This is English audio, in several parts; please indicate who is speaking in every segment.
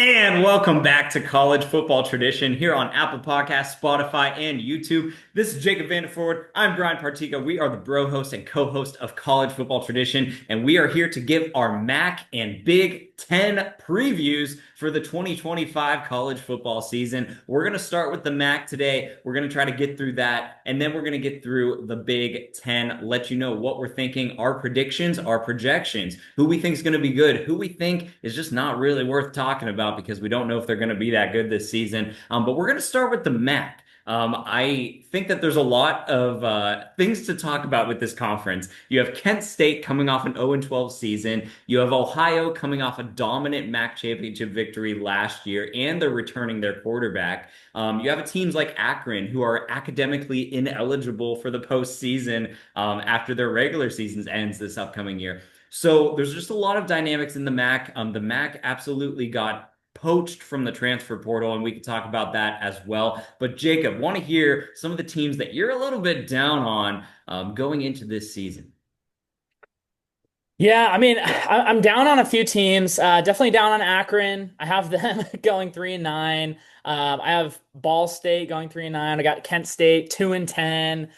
Speaker 1: And welcome back to College Football Tradition here on Apple Podcasts, Spotify, and YouTube. This is Jacob Vanderford. I'm Bryan Partiga. We are the bro host and co-host of College Football Tradition, and we are here to give our MAC and Big Ten previews for the 2025 college football season. We're going to start with the MAC today. We're going to try to get through that, and then we're going to get through the Big Ten, let you know what we're thinking, our predictions, our projections, who we think is going to be good, who we think is just not really worth talking about because we don't know if they're going to be that good this season. But we're going to start with the MAC. I think that there's a lot of things to talk about with this conference. You have Kent State coming off an 0-12 season. You have Ohio coming off a dominant MAC championship victory last year, and they're returning their quarterback. You have teams like Akron who are academically ineligible for the postseason after their regular season ends this upcoming year. So there's just a lot of dynamics in the MAC. The MAC absolutely got poached from the transfer portal, and we could talk about that as well. But Jacob, want to hear some of the teams that you're a little bit down on going into this season.
Speaker 2: Yeah, I mean, I'm down on a few teams. Definitely down on Akron. I have them going 3-9. I have Ball State going 3-9. I got Kent State 2-10.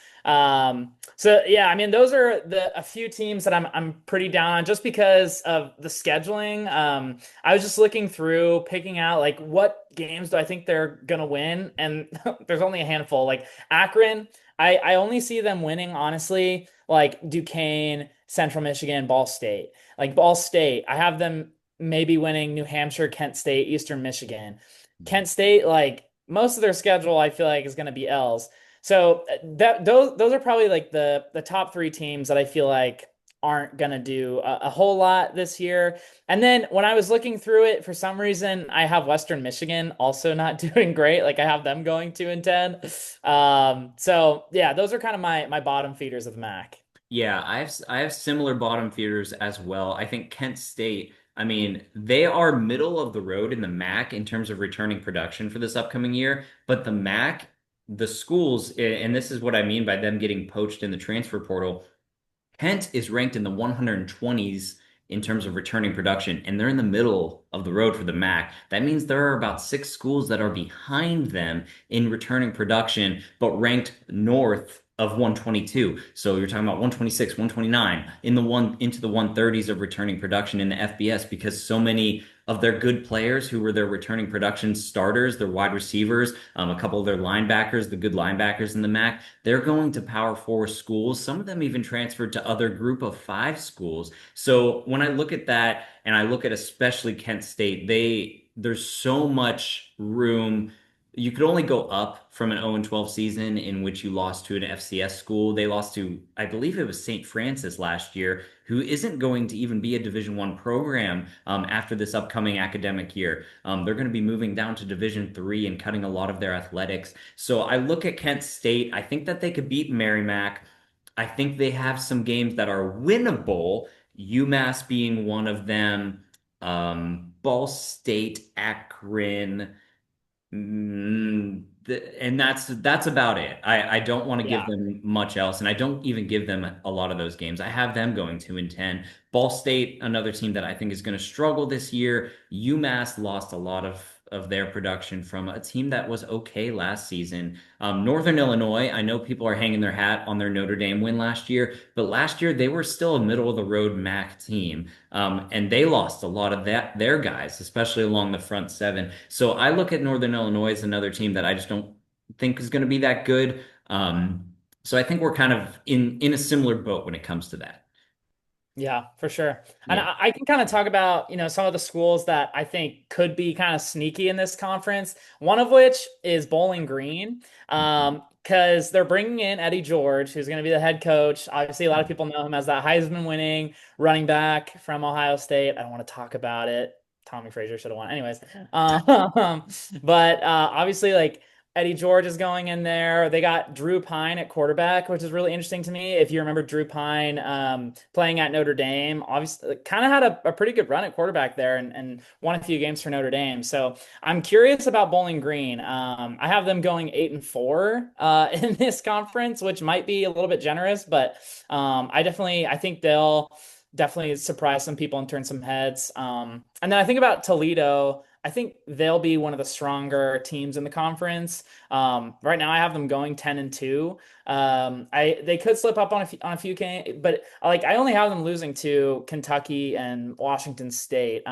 Speaker 2: So yeah, I mean, those are a few teams that I'm pretty down on just because of the scheduling. I was just looking through, picking out like what games do I think they're gonna win, and there's only a handful. Like Akron, I only see them winning honestly, like Duquesne, Central Michigan, Ball State. Like Ball State, I have them maybe winning New Hampshire, Kent State, Eastern Michigan. Kent State, like most of their schedule, I feel like is going to be L's. So that those are probably like the top three teams that I feel like aren't going to do a whole lot this year. And then when I was looking through it, for some reason, I have Western Michigan also not doing great. Like I have them going 2-10. So yeah, those are kind of my bottom feeders of the MAC.
Speaker 1: Yeah, I have similar bottom feeders as well. I think Kent State, I mean, they are middle of the road in the MAC in terms of returning production for this upcoming year, but the MAC, the schools, and this is what I mean by them getting poached in the transfer portal. Kent is ranked in the 120s in terms of returning production, and they're in the middle of the road for the MAC. That means there are about six schools that are behind them in returning production, but ranked north of 122. So you're talking about 126, 129 in the one into the 130s of returning production in the FBS because so many of their good players who were their returning production starters, their wide receivers, a couple of their linebackers, the good linebackers in the MAC, they're going to Power Four schools. Some of them even transferred to other Group of Five schools. So when I look at that, and I look at especially Kent State, there's so much room. You could only go up from an 0-12 season in which you lost to an FCS school. They lost to, I believe it was St. Francis last year, who isn't going to even be a Division One program after this upcoming academic year. They're going to be moving down to Division Three and cutting a lot of their athletics. So I look at Kent State. I think that they could beat Merrimack. I think they have some games that are winnable, UMass being one of them, Ball State, Akron. And that's about it. I don't want to give
Speaker 2: Yeah.
Speaker 1: them much else, and I don't even give them a lot of those games. I have them going 2-10. Ball State, another team that I think is going to struggle this year. UMass lost a lot of their production from a team that was okay last season. Northern Illinois, I know people are hanging their hat on their Notre Dame win last year, but last year they were still a middle of the road MAC team. And they lost a lot of their guys, especially along the front seven. So I look at Northern Illinois as another team that I just don't think is going to be that good. So I think we're kind of in a similar boat when it comes to that.
Speaker 2: Yeah, for sure. And
Speaker 1: Yeah.
Speaker 2: I can kind of talk about, some of the schools that I think could be kind of sneaky in this conference. One of which is Bowling Green, because they're bringing in Eddie George, who's going to be the head coach. Obviously, a lot of people know him as that Heisman winning running back from Ohio State. I don't want to talk about it. Tommy Frazier should have won. Anyways, but obviously, like Eddie George is going in there. They got Drew Pine at quarterback, which is really interesting to me. If you remember Drew Pine playing at Notre Dame, obviously kind of had a pretty good run at quarterback there and won a few games for Notre Dame. So I'm curious about Bowling Green. I have them going 8-4 in this conference, which might be a little bit generous, but I think they'll definitely surprise some people and turn some heads. And then I think about Toledo. I think they'll be one of the stronger teams in the conference. Right now, I have them going 10-2. I they could slip up on a few games, but like I only have them losing to Kentucky and Washington State.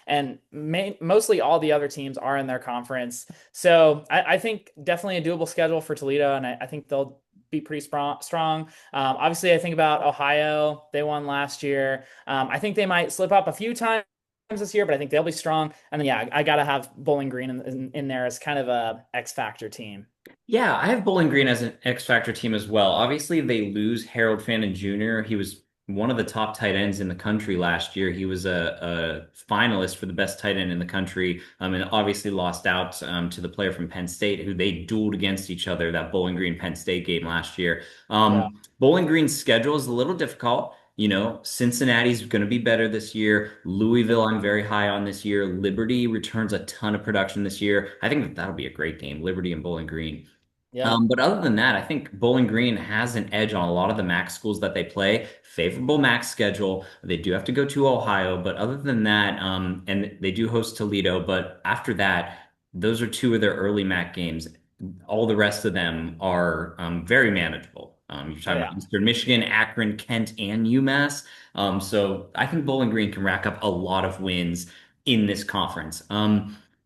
Speaker 2: And mostly all the other teams are in their conference. So I think definitely a doable schedule for Toledo, and I think they'll be pretty strong. Obviously, I think about Ohio. They won last year. I think they might slip up a few times this year, but I think they'll be strong. And then, yeah, I got to have Bowling Green in there as kind of a X Factor team.
Speaker 1: Yeah, I have Bowling Green as an X Factor team as well. Obviously, they lose Harold Fannin Jr. He was one of the top tight ends in the country last year. He was a finalist for the best tight end in the country, and obviously lost out to the player from Penn State, who they dueled against each other that Bowling Green Penn State game last year.
Speaker 2: Yeah.
Speaker 1: Bowling Green's schedule is a little difficult. You know, Cincinnati's going to be better this year. Louisville, I'm very high on this year. Liberty returns a ton of production this year. I think that that'll be a great game, Liberty and Bowling Green.
Speaker 2: Yeah.
Speaker 1: But other than that, I think Bowling Green has an edge on a lot of the MAC schools that they play. Favorable MAC schedule. They do have to go to Ohio, but other than that, and they do host Toledo. But after that, those are two of their early MAC games. All the rest of them are very manageable. You're
Speaker 2: Oh,
Speaker 1: talking
Speaker 2: yeah.
Speaker 1: about Eastern Michigan, Akron, Kent, and UMass. So I think Bowling Green can rack up a lot of wins in this conference.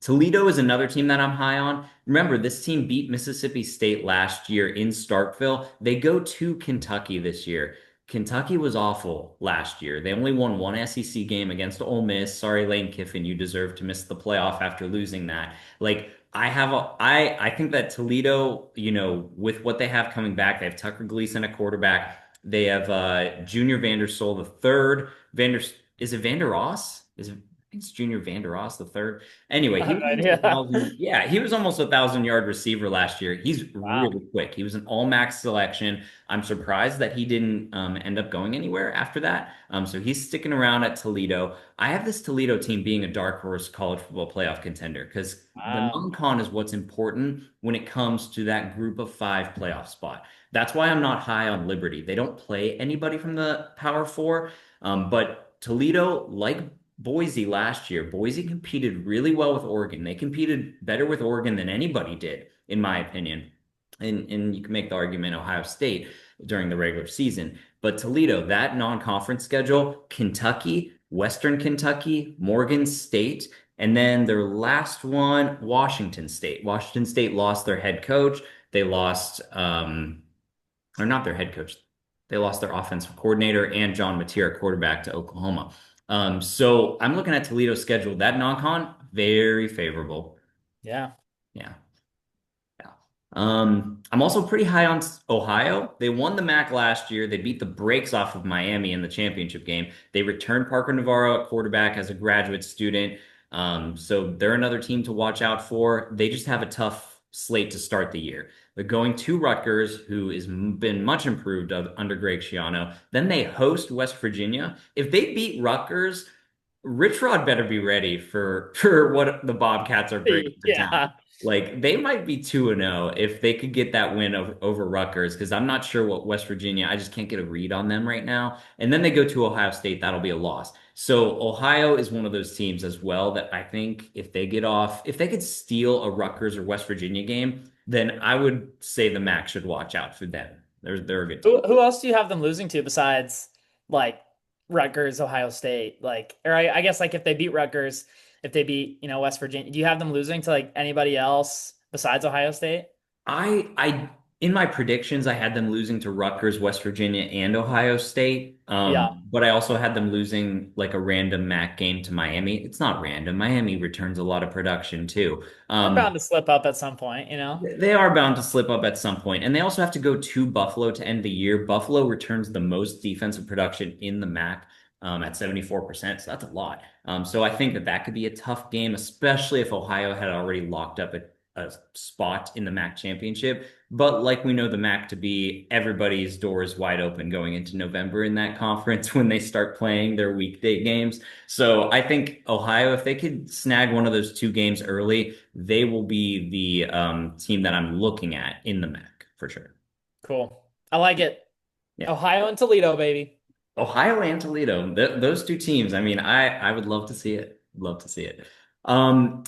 Speaker 1: Toledo is another team that I'm high on. Remember, this team beat Mississippi State last year in Starkville. They go to Kentucky this year. Kentucky was awful last year. They only won one SEC game against Ole Miss. Sorry, Lane Kiffin, you deserve to miss the playoff after losing that. Like I think that Toledo, you know, with what they have coming back, they have Tucker Gleason at quarterback. They have Junior Vandersol the third. Vander is it Vander Ross? Is it I think it's Junior Vander Ross the third. Anyway,
Speaker 2: I
Speaker 1: he
Speaker 2: have
Speaker 1: was
Speaker 2: no
Speaker 1: almost a
Speaker 2: idea.
Speaker 1: thousand. Yeah, he was almost a 1,000 yard receiver last year. He's
Speaker 2: Wow.
Speaker 1: really quick. He was an all max selection. I'm surprised that he didn't end up going anywhere after that. So he's sticking around at Toledo. I have this Toledo team being a dark horse college football playoff contender because the
Speaker 2: Wow.
Speaker 1: non-con is what's important when it comes to that group of five playoff spot. That's why I'm not high on Liberty. They don't play anybody from the Power Four, but Toledo, like Boise last year, Boise competed really well with Oregon. They competed better with Oregon than anybody did, in my opinion. And you can make the argument Ohio State during the regular season. But Toledo, that non-conference schedule, Kentucky, Western Kentucky, Morgan State, and then their last one, Washington State. Washington State lost their head coach. They lost or not their head coach. They lost their offensive coordinator and John Mateer, quarterback, to Oklahoma. So I'm looking at Toledo's schedule. That non-con, very favorable.
Speaker 2: Yeah.
Speaker 1: Yeah. Yeah. I'm also pretty high on Ohio. They won the MAC last year. They beat the brakes off of Miami in the championship game. They returned Parker Navarro at quarterback as a graduate student. So they're another team to watch out for. They just have a tough slate to start the year. They're going to Rutgers, who has been much improved under Greg Schiano. Then they host West Virginia. If they beat Rutgers, Rich Rod better be ready for what the Bobcats are bringing to town.
Speaker 2: Yeah.
Speaker 1: Like they might be 2-0 if they could get that win over Rutgers, because I'm not sure what West Virginia, I just can't get a read on them right now. And then they go to Ohio State, that'll be a loss. So Ohio is one of those teams as well that I think if they get off, if they could steal a Rutgers or West Virginia game, then I would say the MAC should watch out for them. They're a good team.
Speaker 2: Who else do you have them losing to besides like Rutgers, Ohio State? Like, or I guess like if they beat Rutgers, if they beat, West Virginia, do you have them losing to like anybody else besides Ohio State?
Speaker 1: I in my predictions I had them losing to Rutgers, West Virginia, and Ohio State.
Speaker 2: Yeah.
Speaker 1: But I also had them losing like a random MAC game to Miami. It's not random. Miami returns a lot of production too.
Speaker 2: They're bound to slip up at some point.
Speaker 1: They are bound to slip up at some point, and they also have to go to Buffalo to end the year. Buffalo returns the most defensive production in the MAC at 74%, so that's a lot. So I think that that could be a tough game, especially if Ohio had already locked up a spot in the MAC championship. But like we know the MAC to be, everybody's door is wide open going into November in that conference when they start playing their weekday games. So I think Ohio, if they could snag one of those two games early, they will be the team that I'm looking at in the MAC for sure.
Speaker 2: Cool. I like it.
Speaker 1: Yeah.
Speaker 2: Ohio and Toledo, baby.
Speaker 1: Ohio and Toledo, those two teams. I mean, I would love to see it. Love to see it. Um,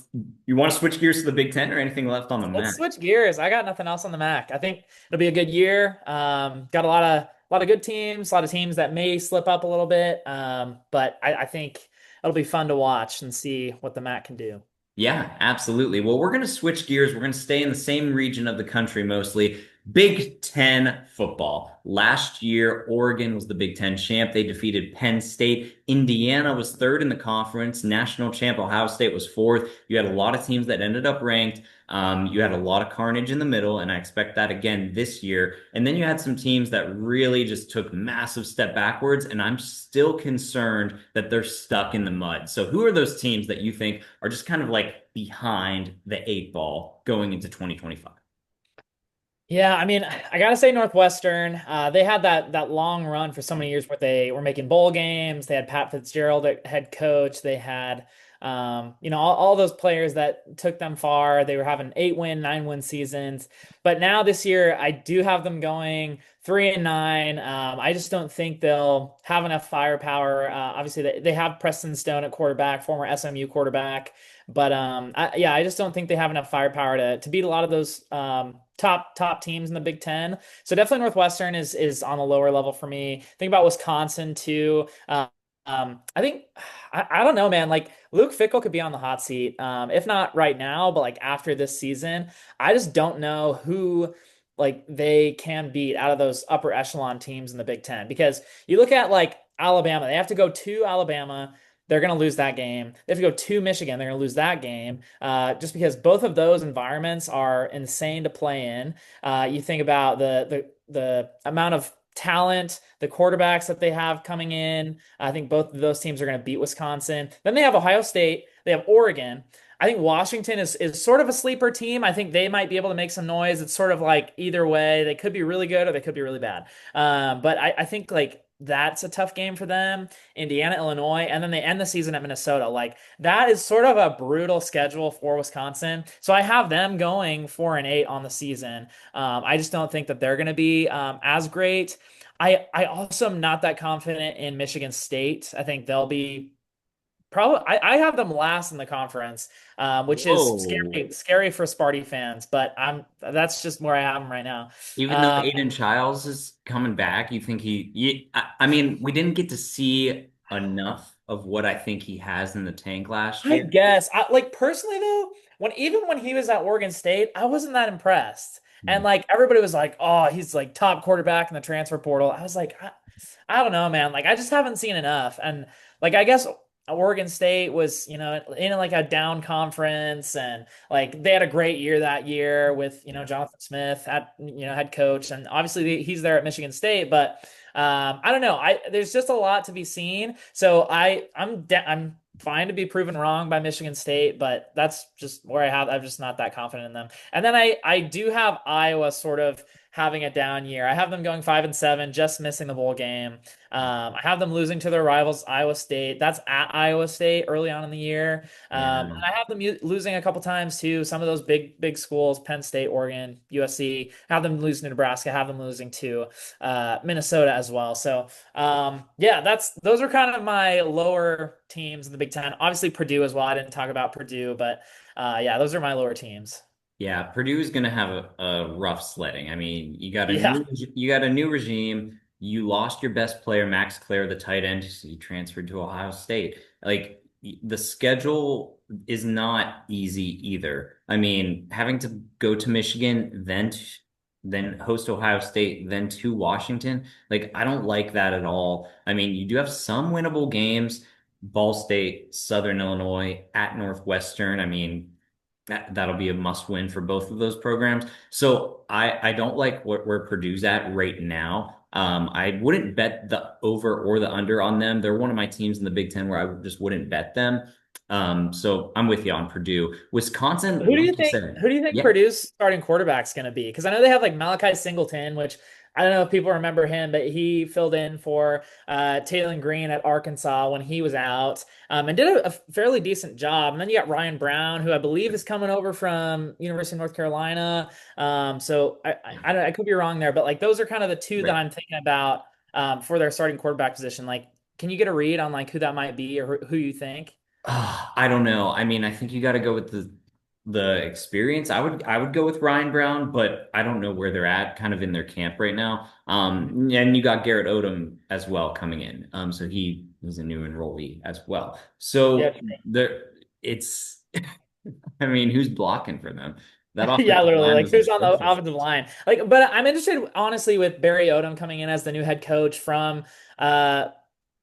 Speaker 1: you want to switch gears to the Big Ten or anything left on the
Speaker 2: Let's
Speaker 1: mat?
Speaker 2: switch gears. I got nothing else on the Mac. I think it'll be a good year. Got a lot of good teams, a lot of teams that may slip up a little bit. But I think it'll be fun to watch and see what the Mac can do.
Speaker 1: Yeah, absolutely. Well, we're going to switch gears. We're going to stay in the same region of the country mostly. Big Ten football. Last year, Oregon was the Big Ten champ. They defeated Penn State. Indiana was third in the conference. National champ Ohio State was fourth. You had a lot of teams that ended up ranked. You had a lot of carnage in the middle, and I expect that again this year. And then you had some teams that really just took massive step backwards, and I'm still concerned that they're stuck in the mud. So who are those teams that you think are just kind of like behind the eight ball going into 2025?
Speaker 2: Yeah, I mean, I gotta say Northwestern. They had that long run for so many years where they were making bowl games. They had Pat Fitzgerald at head coach. They had, all those players that took them far. They were having 8-win, 9-win seasons. But now this year, I do have them going 3-9. I just don't think they'll have enough firepower. Obviously, they have Preston Stone at quarterback, former SMU quarterback. But I just don't think they have enough firepower to beat a lot of those top teams in the Big Ten. So definitely Northwestern is on the lower level for me. Think about Wisconsin too. I think I don't know, man. Like Luke Fickell could be on the hot seat, if not right now, but like after this season. I just don't know who like they can beat out of those upper echelon teams in the Big Ten because you look at like Alabama, they have to go to Alabama. They're going to lose that game. They have to go to Michigan. They're going to lose that game just because both of those environments are insane to play in. You think about the amount of talent, the quarterbacks that they have coming in. I think both of those teams are going to beat Wisconsin. Then they have Ohio State. They have Oregon. I think Washington is sort of a sleeper team. I think they might be able to make some noise. It's sort of like either way, they could be really good or they could be really bad. But I think like that's a tough game for them. Indiana, Illinois, and then they end the season at Minnesota. Like that is sort of a brutal schedule for Wisconsin. So I have them going 4-8 on the season. I just don't think that they're going to be as great. I also am not that confident in Michigan State. I think they'll be probably. I have them last in the conference, which is
Speaker 1: Whoa.
Speaker 2: scary for Sparty fans. But that's just where I have them right now.
Speaker 1: Even though
Speaker 2: Um,
Speaker 1: Aiden Childs is coming back, you think I mean, we didn't get to see enough of what I think he has in the tank last
Speaker 2: I
Speaker 1: year.
Speaker 2: guess I like personally though, when he was at Oregon State, I wasn't that impressed. And
Speaker 1: Mhm.
Speaker 2: like everybody was like, "Oh, he's like top quarterback in the transfer portal." I was like, I don't know, man. Like I just haven't seen enough. And like I guess Oregon State was, in like a down conference and like they had a great year that year with,
Speaker 1: Yeah.
Speaker 2: Jonathan Smith at, head coach and obviously he's there at Michigan State, but I don't know. There's just a lot to be seen. So I'm fine to be proven wrong by Michigan State, but that's just where I'm just not that confident in them. And then I do have Iowa sort of having a down year. I have them going 5-7, just missing the bowl game. I have them losing to their rivals, Iowa State. That's at Iowa State early on in the year. And
Speaker 1: Yeah.
Speaker 2: I have them losing a couple times too. Some of those big schools, Penn State, Oregon, USC, have them losing to Nebraska, have them losing to Minnesota as well. So yeah, those are kind of my lower teams in the Big Ten. Obviously Purdue as well. I didn't talk about Purdue, but yeah, those are my lower teams.
Speaker 1: Yeah, Purdue is going to have a rough sledding. I mean,
Speaker 2: Yeah.
Speaker 1: you got a new regime. You lost your best player, Max Clare, the tight end. He transferred to Ohio State. Like the schedule is not easy either. I mean, having to go to Michigan, then host Ohio State, then to Washington. Like I don't like that at all. I mean, you do have some winnable games. Ball State, Southern Illinois, at Northwestern. I mean, that'll be a must win for both of those programs. So I don't like where Purdue's at right now. I wouldn't bet the over or the under on them. They're one of my teams in the Big Ten where I just wouldn't bet them. So I'm with you on Purdue. Wisconsin,
Speaker 2: Who do you
Speaker 1: like you
Speaker 2: think
Speaker 1: said,
Speaker 2: who do you think
Speaker 1: yeah,
Speaker 2: Purdue's starting quarterback's going to be? Because I know they have like Malachi Singleton, which I don't know if people remember him, but he filled in for Taylor Green at Arkansas when he was out, and did a fairly decent job. And then you got Ryan Brown, who I believe is coming over from University of North Carolina. So I could be wrong there, but like those are kind of the two that
Speaker 1: right.
Speaker 2: I'm thinking about for their starting quarterback position. Like, can you get a read on like who that might be or who you think?
Speaker 1: I don't know. I mean, I think you got to go with the experience. I would go with Ryan Brown, but I don't know where they're at, kind of in their camp right now. And you got Garrett Odom as well coming in. So he's a new enrollee as well.
Speaker 2: Yeah,
Speaker 1: So there, it's. I mean, who's blocking for them? That
Speaker 2: yeah,
Speaker 1: offensive
Speaker 2: literally.
Speaker 1: line
Speaker 2: Like,
Speaker 1: was
Speaker 2: who's on the
Speaker 1: atrocious.
Speaker 2: offensive line? Like, but I'm interested, honestly, with Barry Odom coming in as the new head coach from uh,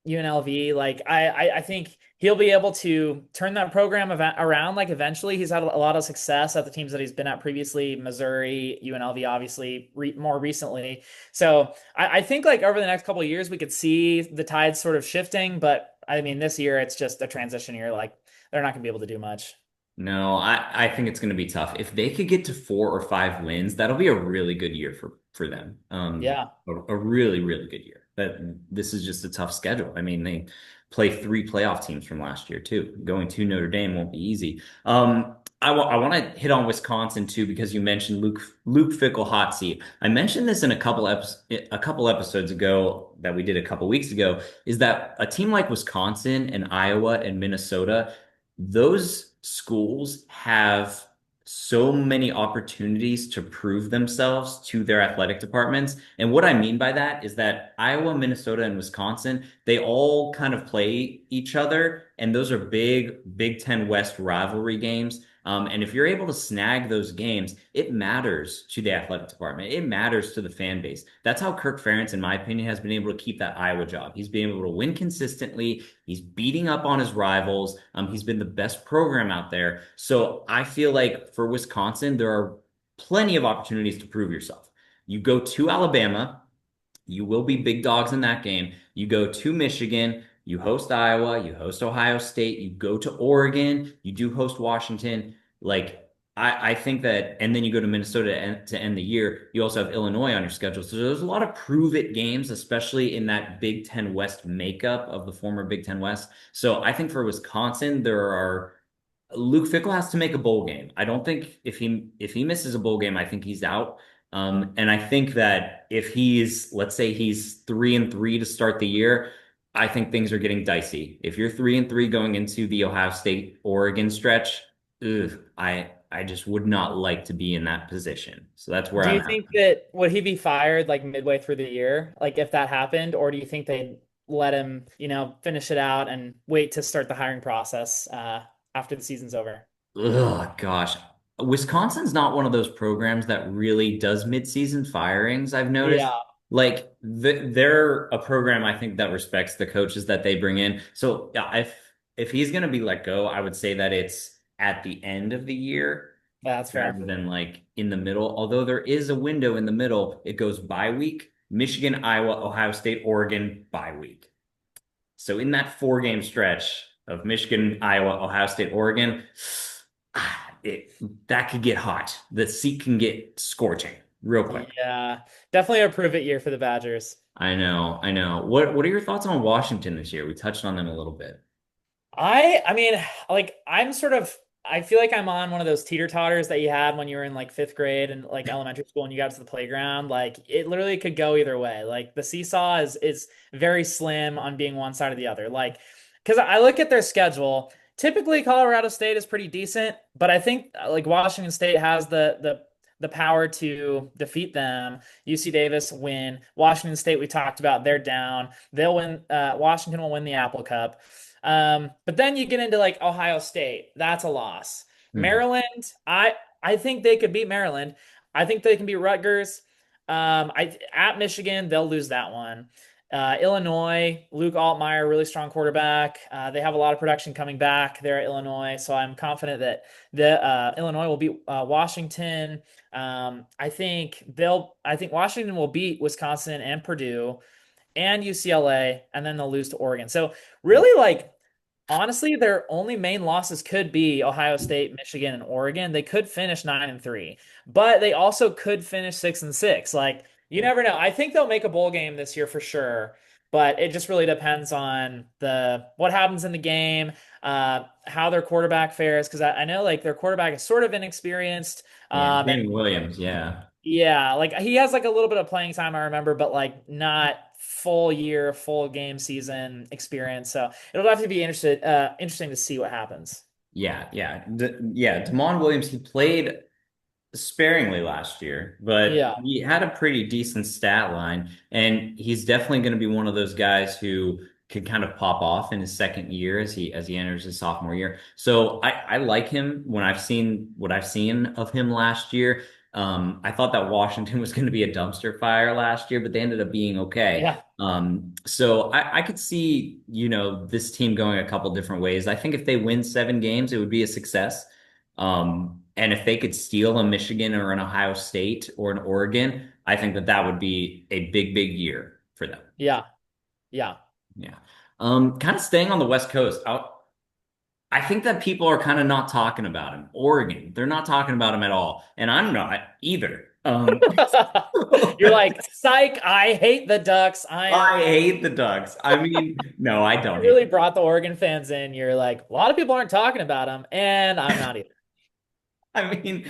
Speaker 2: UNLV. Like, I think he'll be able to turn that program around. Like, eventually, he's had a lot of success at the teams that he's been at previously, Missouri, UNLV, obviously, more recently. So, I think like over the next couple of years, we could see the tides sort of shifting. But I mean, this year, it's just a transition year. Like, they're not going to be able to do much.
Speaker 1: No, I think it's going to be tough. If they could get to 4 or 5 wins, that'll be a really good year for them.
Speaker 2: Yeah.
Speaker 1: A really, really good year. But this is just a tough schedule. I mean, they play 3 playoff teams from last year too. Going to Notre Dame won't be easy. I want to hit on Wisconsin too because you mentioned Luke Fickell hot seat. I mentioned this in a couple episodes ago that we did a couple weeks ago. Is that a team like Wisconsin and Iowa and Minnesota? Those schools have so many opportunities to prove themselves to their athletic departments. And what I mean by that is that Iowa, Minnesota, and Wisconsin, they all kind of play each other. And those are big Big Ten West rivalry games. And if you're able to snag those games, it matters to the athletic department. It matters to the fan base. That's how Kirk Ferentz, in my opinion, has been able to keep that Iowa job. He's been able to win consistently. He's beating up on his rivals. He's been the best program out there. So I feel like for Wisconsin, there are plenty of opportunities to prove yourself. You go to Alabama, you will be big dogs in that game. You go to Michigan, you host Iowa, you host Ohio State, you go to Oregon, you do host Washington. Like, I think that, and then you go to Minnesota to end the year. You also have Illinois on your schedule. So there's a lot of prove it games, especially in that Big Ten West makeup of the former Big Ten West. So I think for Wisconsin, there are Luke Fickell has to make a bowl game. I don't think if he misses a bowl game, I think he's out. And I think that if let's say he's 3-3 to start the year, I think things are getting dicey. If you're 3-3 going into the Ohio State Oregon stretch, I just would not like to be in that position. So that's where
Speaker 2: Do
Speaker 1: I'm
Speaker 2: you
Speaker 1: at.
Speaker 2: think that would he be fired like midway through the year, like if that happened, or do you think they'd let him, finish it out and wait to start the hiring process after the season's over?
Speaker 1: Oh gosh. Wisconsin's not one of those programs that really does mid-season firings, I've noticed.
Speaker 2: Yeah,
Speaker 1: Like they're a program I think that respects the coaches that they bring in. So yeah, if he's going to be let go, I would say that it's at the end of the year
Speaker 2: that's fair.
Speaker 1: rather than like in the middle. Although there is a window in the middle, it goes bye week, Michigan, Iowa, Ohio State, Oregon, bye week. So in that 4 game stretch of Michigan, Iowa, Ohio State, Oregon, it that could get hot. The seat can get scorching real quick.
Speaker 2: Yeah, definitely a prove it year for the Badgers.
Speaker 1: I know, I know. What are your thoughts on Washington this year? We touched on them a little bit.
Speaker 2: I mean, like I feel like I'm on one of those teeter-totters that you had when you were in like fifth grade and like elementary school and you got to the playground. Like it literally could go either way. Like the seesaw is very slim on being one side or the other. Like, because I look at their schedule, typically Colorado State is pretty decent, but I think like Washington State has the power to defeat them. UC Davis win. Washington State, we talked about, they're down. They'll win. Washington will win the Apple Cup. But then you get into like Ohio State. That's a loss.
Speaker 1: Hmm.
Speaker 2: Maryland, I think they could beat Maryland. I think they can beat Rutgers. I at Michigan, they'll lose that one. Illinois, Luke Altmaier, really strong quarterback. They have a lot of production coming back there at Illinois, so I'm confident that the Illinois will beat Washington. I think Washington will beat Wisconsin and Purdue and UCLA, and then they'll lose to Oregon. So really, like honestly, their only main losses could be Ohio State, Michigan, and Oregon. They could finish 9-3, but they also could finish 6-6. Like you never know. I think they'll make a bowl game this year for sure, but it just really depends on the what happens in the game, how their quarterback fares. Because I know like their quarterback is sort of inexperienced,
Speaker 1: Yeah,
Speaker 2: and
Speaker 1: Quinn Williams. Yeah.
Speaker 2: yeah, like he has like a little bit of playing time, I remember, but like not full year, full game season experience. So it'll have to be interesting to see what happens.
Speaker 1: Yeah. Damon Williams, he played sparingly last year, but
Speaker 2: Yeah.
Speaker 1: he had a pretty decent stat line, and he's definitely going to be one of those guys who could kind of pop off in his second year as he enters his sophomore year. So I like him when I've seen what I've seen of him last year. I thought that Washington was going to be a dumpster fire last year, but they ended up being okay.
Speaker 2: Yeah.
Speaker 1: So I could see, this team going a couple different ways. I think if they win 7 games, it would be a success. And if they could steal a Michigan or an Ohio State or an Oregon, I think that that would be a big, big year for them.
Speaker 2: Yeah. Yeah.
Speaker 1: Yeah. Kind of staying on the West Coast. I think that people are kind of not talking about him. Oregon, they're not talking about him at all, and I'm not either.
Speaker 2: You're like, psych, I hate the Ducks. I am.
Speaker 1: I hate the Ducks. I mean, no, I
Speaker 2: You
Speaker 1: don't hate
Speaker 2: really
Speaker 1: them.
Speaker 2: brought the Oregon fans in. You're like, a lot of people aren't talking about him, and I'm not either.
Speaker 1: I mean,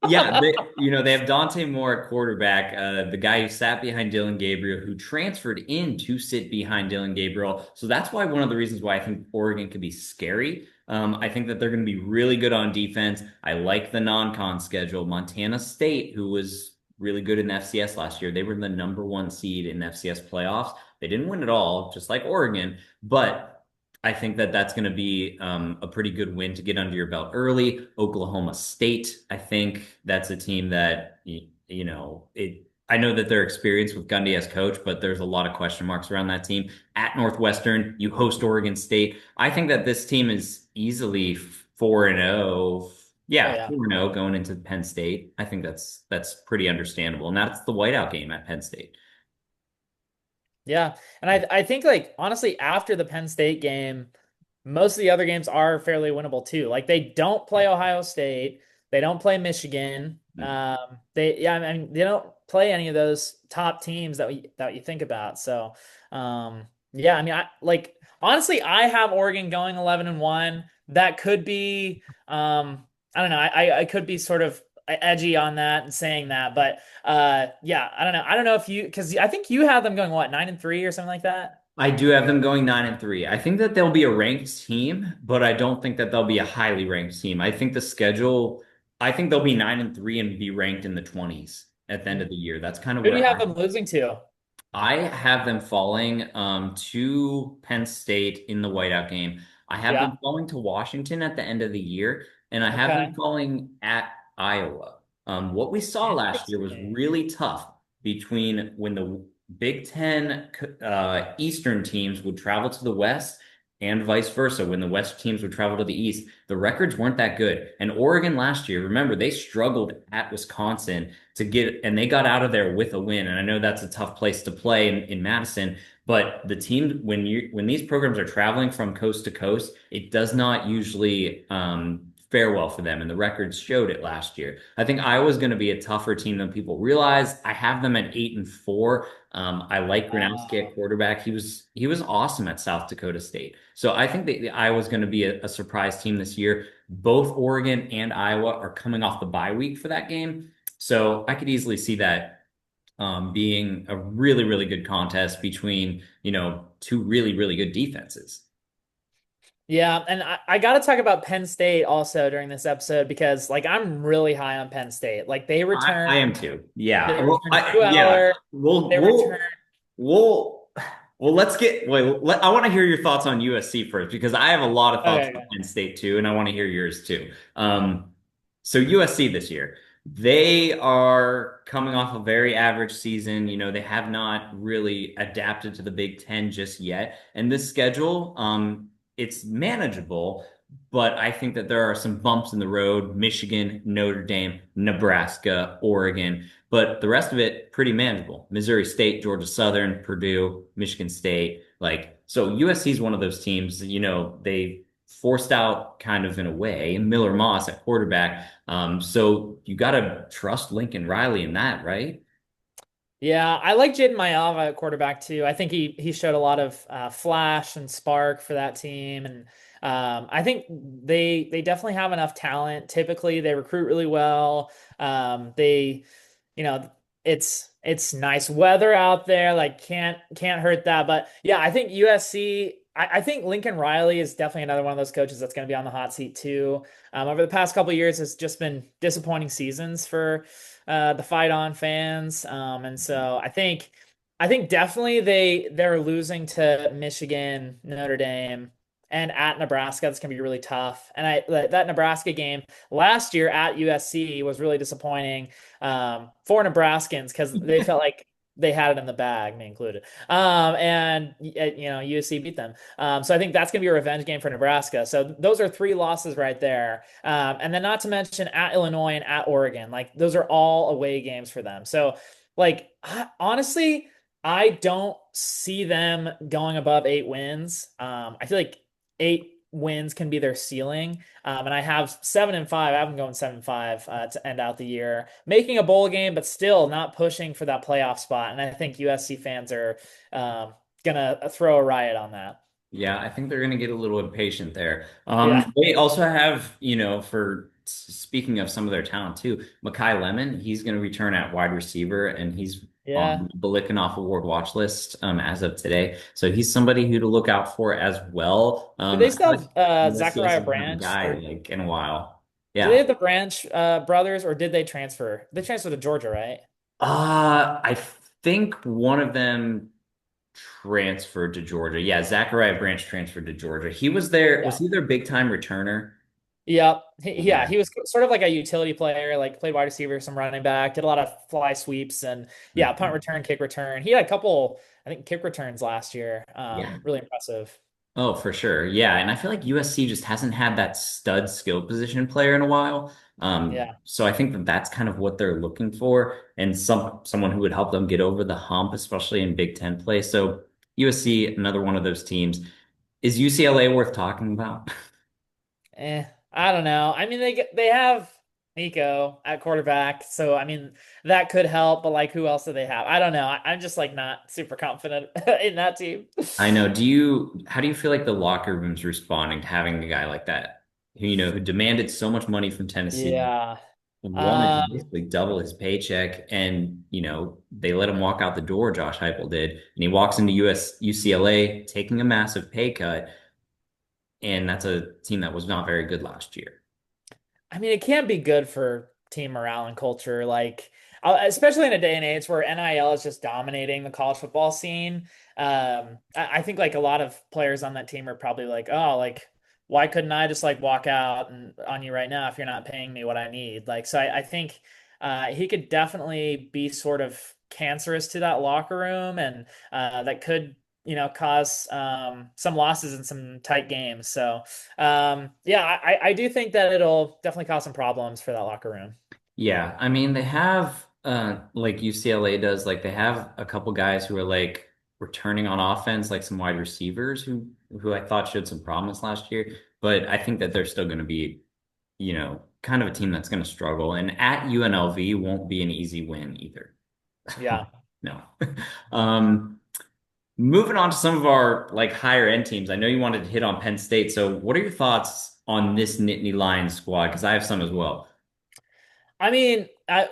Speaker 1: yeah, they have Dante Moore at quarterback, the guy who sat behind Dylan Gabriel, who transferred in to sit behind Dylan Gabriel. So that's why one of the reasons why I think Oregon could be scary. I think that they're going to be really good on defense. I like the non-con schedule. Montana State, who was really good in FCS last year, they were the number one seed in FCS playoffs. They didn't win it all, just like Oregon, but I think that that's going to be a pretty good win to get under your belt early. Oklahoma State, I think that's a team that it. I know that they're experienced with Gundy as coach, but there's a lot of question marks around that team. At Northwestern, you host Oregon State. I think that this team is easily 4-0.
Speaker 2: Oh
Speaker 1: Yeah,
Speaker 2: yeah.
Speaker 1: 4-0 going into Penn State. I think that's pretty understandable, and that's the whiteout game at Penn State.
Speaker 2: Yeah. And I think like honestly, after the Penn State game, most of the other games are fairly winnable too. Like they don't play Ohio State, they don't play Michigan. I mean they don't play any of those top teams that you think about. So yeah, I mean I like honestly I have Oregon going 11-1. That could be I don't know. I could be sort of edgy on that and saying that, but yeah, I don't know. I don't know if you because I think you have them going what 9-3 or something like that.
Speaker 1: I do have them going 9-3. I think that they'll be a ranked team, but I don't think that they'll be a highly ranked team. I think they'll be 9-3 and be ranked in the 20s at the end of the year. That's kind of
Speaker 2: Who do
Speaker 1: where
Speaker 2: you have them losing to?
Speaker 1: I have them falling to Penn State in the whiteout game. I have
Speaker 2: Yeah.
Speaker 1: them falling to Washington at the end of the year, and I have them
Speaker 2: Okay.
Speaker 1: falling at Iowa. What we saw last year was
Speaker 2: Interesting.
Speaker 1: really tough between when the Big Ten Eastern teams would travel to the West and vice versa when the West teams would travel to the East. The records weren't that good. And Oregon last year, remember, they struggled at Wisconsin and they got out of there with a win. And I know that's a tough place to play in Madison, but the team, when these programs are traveling from coast to coast, it does not usually fare well for them. And the records showed it last year. I think Iowa's going to be a tougher team than people realize. I have them at 8-4. I like Gronowski
Speaker 2: Uh,
Speaker 1: at quarterback. He was awesome at South Dakota State. So I think that Iowa's going to be a surprise team this year. Both Oregon and Iowa are coming off the bye week for that game. So I could easily see that being a really, really good contest between, two really, really good defenses.
Speaker 2: yeah, and I got to talk about Penn State also during this episode because like I'm really high on Penn State. Like
Speaker 1: I am too. Yeah.
Speaker 2: they
Speaker 1: Well,
Speaker 2: return Drew
Speaker 1: yeah.
Speaker 2: Aller,
Speaker 1: We'll,
Speaker 2: they return.
Speaker 1: we'll, we'll, let's I want to hear your thoughts on USC first because I have a lot of thoughts
Speaker 2: Okay,
Speaker 1: on
Speaker 2: okay.
Speaker 1: Penn State too, and I want to hear yours too. So USC this year, they are coming off a very average season. They have not really adapted to the Big Ten just yet. And this schedule, it's manageable, but I think that there are some bumps in the road: Michigan, Notre Dame, Nebraska, Oregon. But the rest of it, pretty manageable. Missouri State, Georgia Southern, Purdue, Michigan State. So USC is one of those teams, they forced out kind of in a way Miller Moss at quarterback. So you got to trust Lincoln Riley in that, right?
Speaker 2: Yeah, I like Jaden Mayava at quarterback too. I think he showed a lot of flash and spark for that team, and I think they definitely have enough talent. Typically, they recruit really well. They, you know, it's nice weather out there. Like can't hurt that. But yeah, I think USC. I think Lincoln Riley is definitely another one of those coaches that's going to be on the hot seat too. Over the past couple of years, it's just been disappointing seasons for the Fight On fans. And so I think definitely they're losing to Michigan, Notre Dame, and at Nebraska. That's going to be really tough. And that Nebraska game last year at USC was really disappointing for Nebraskans because they felt like they had it in the bag, me included. And USC beat them. So I think that's going to be a revenge game for Nebraska. So those are three losses right there. And then not to mention at Illinois and at Oregon, like those are all away games for them. So like honestly, I don't see them going above 8 wins. I feel like 8 wins can be their ceiling. And I have 7-5. I have them going 7-5 to end out the year, making a bowl game, but still not pushing for that playoff spot. And I think USC fans are gonna throw a riot on that.
Speaker 1: Yeah, I think they're going to get a little impatient there.
Speaker 2: Yeah,
Speaker 1: They also have, for speaking of some of their talent too, Makai Lemon, he's going to return at wide receiver, and he's
Speaker 2: yeah.
Speaker 1: on the Bilikinoff Award watch list as of today. So he's somebody who to look out for as well.
Speaker 2: Do they
Speaker 1: I feel
Speaker 2: still
Speaker 1: like
Speaker 2: have
Speaker 1: USC
Speaker 2: Zachariah
Speaker 1: hasn't had a
Speaker 2: Branch,
Speaker 1: guy
Speaker 2: or
Speaker 1: like in a while.
Speaker 2: do they
Speaker 1: Yeah.
Speaker 2: have the Branch brothers, or did they transfer? They transferred to Georgia, right?
Speaker 1: I think one of them transferred to Georgia. Yeah, Zachariah Branch transferred to Georgia. He was there. Was
Speaker 2: Yeah.
Speaker 1: he their big time returner?
Speaker 2: Yep. Yeah,
Speaker 1: Yeah.
Speaker 2: he was sort of like a utility player, like played wide receiver, some running back, did a lot of fly sweeps and yeah, punt
Speaker 1: Mhm.
Speaker 2: return, kick return. He had a couple, I think, kick returns last year.
Speaker 1: Yeah.
Speaker 2: Really impressive.
Speaker 1: Oh, for sure. Yeah. And I feel like USC just hasn't had that stud skill position player in a while.
Speaker 2: Yeah.
Speaker 1: So I think that that's kind of what they're looking for, and someone who would help them get over the hump, especially in Big Ten play. So USC, another one of those teams. Is UCLA worth talking about?
Speaker 2: I don't know. I mean, they have Nico at quarterback, so I mean that could help. But like, who else do they have? I don't know. I'm just like not super confident in that team.
Speaker 1: I know. How do you feel like the locker room's responding to having a guy like that who demanded so much money from Tennessee,
Speaker 2: Yeah.
Speaker 1: wanted to
Speaker 2: Um,
Speaker 1: basically double his paycheck, and they let him walk out the door. Josh Heupel did, and he walks into UCLA taking a massive pay cut, and that's a team that was not very good last year.
Speaker 2: I mean, it can't be good for team morale and culture, like especially in a day and age where NIL is just dominating the college football scene. I think like a lot of players on that team are probably like, oh, like why couldn't I just like walk out and on you right now if you're not paying me what I need? Like, so I think he could definitely be sort of cancerous to that locker room, and that could cause some losses in some tight games. So yeah, I do think that it'll definitely cause some problems for that locker room.
Speaker 1: Yeah, I mean they have like UCLA does, like they have a couple guys who are like returning on offense, like some wide receivers who I thought showed some promise last year, but I think that they're still going to be, kind of a team that's going to struggle. And at UNLV won't be an easy win either.
Speaker 2: Yeah.
Speaker 1: No. Um, Moving on to some of our like higher end teams. I know you wanted to hit on Penn State. So what are your thoughts on this Nittany Lions squad? Because I have some as well.
Speaker 2: I mean,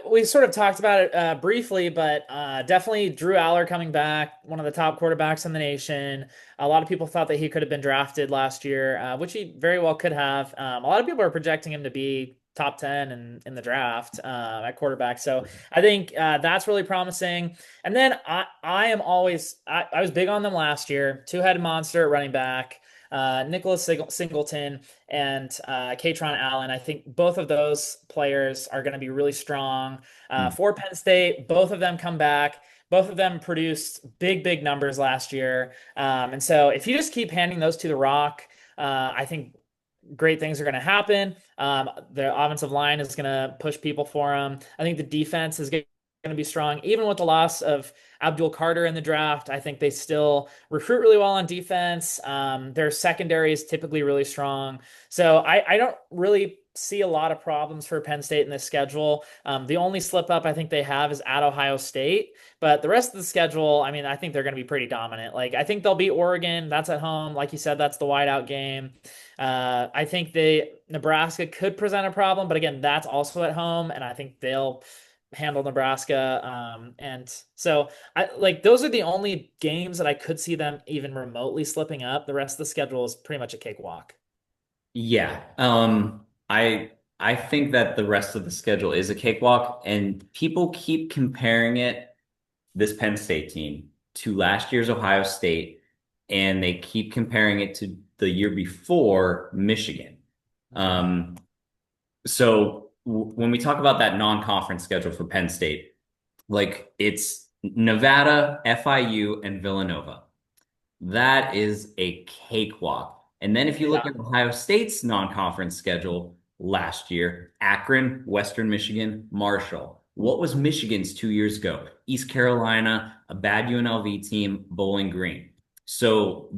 Speaker 2: we sort of talked about it briefly, but definitely Drew Aller coming back, one of the top quarterbacks in the nation. A lot of people thought that he could have been drafted last year, which he very well could have. A lot of people are projecting him to be top 10 in the draft at quarterback. So I think that's really promising. And then I was big on them last year. Two-headed monster at running back. Nicholas Singleton and Katron Allen. I think both of those players are going to be really strong for Penn State. Both of them come back. Both of them produced big numbers last year. And so if you just keep handing those to the rock, I think great things are going to happen. The offensive line is going to push people for them. I think the defense is going to be strong, even with the loss of Abdul Carter in the draft. I think they still recruit really well on defense. Their secondary is typically really strong. So I don't really see a lot of problems for Penn State in this schedule. The only slip up I think they have is at Ohio State, but the rest of the schedule, I mean, I think they're going to be pretty dominant. Like I think they'll beat Oregon. That's at home. Like you said, that's the whiteout game. I think Nebraska could present a problem, but again, that's also at home, and I think handle Nebraska. And so I like those are the only games that I could see them even remotely slipping up. The rest of the schedule is pretty much a cakewalk.
Speaker 1: Yeah. I think that the rest of the schedule is a cakewalk, and people keep comparing this Penn State team to last year's Ohio State, and they keep comparing it to the year before Michigan.
Speaker 2: Mhm.
Speaker 1: Um, so when we talk about that non-conference schedule for Penn State, like it's Nevada, FIU, and Villanova. That is a cakewalk. And then if you look
Speaker 2: Yeah.
Speaker 1: at Ohio State's non-conference schedule last year, Akron, Western Michigan, Marshall. What was Michigan's 2 years ago? East Carolina, a bad UNLV team, Bowling Green. So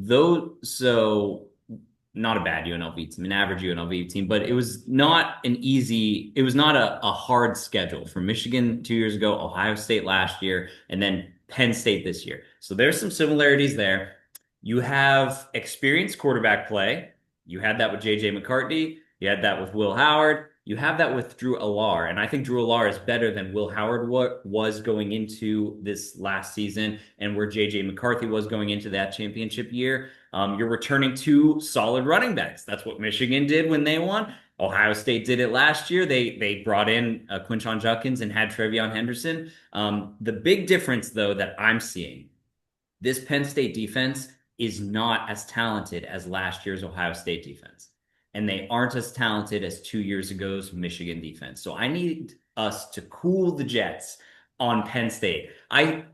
Speaker 1: not a bad UNLV team, an average UNLV team, but it was not it was not a hard schedule for Michigan 2 years ago, Ohio State last year, and then Penn State this year. So there's some similarities there. You have experienced quarterback play. You had that with JJ McCarthy. You had that with Will Howard. You have that with Drew Allar. And I think Drew Allar is better than Will Howard was going into this last season and where JJ McCarthy was going into that championship year. You're returning two solid running backs. That's what Michigan did when they won. Ohio State did it last year. They brought in Quinshon Judkins and had Trevion Henderson. The big difference, though, that I'm seeing this Penn State defense is not as talented as last year's Ohio State defense. And they aren't as talented as 2 years ago's Michigan defense. So I need us to cool the jets on Penn State. I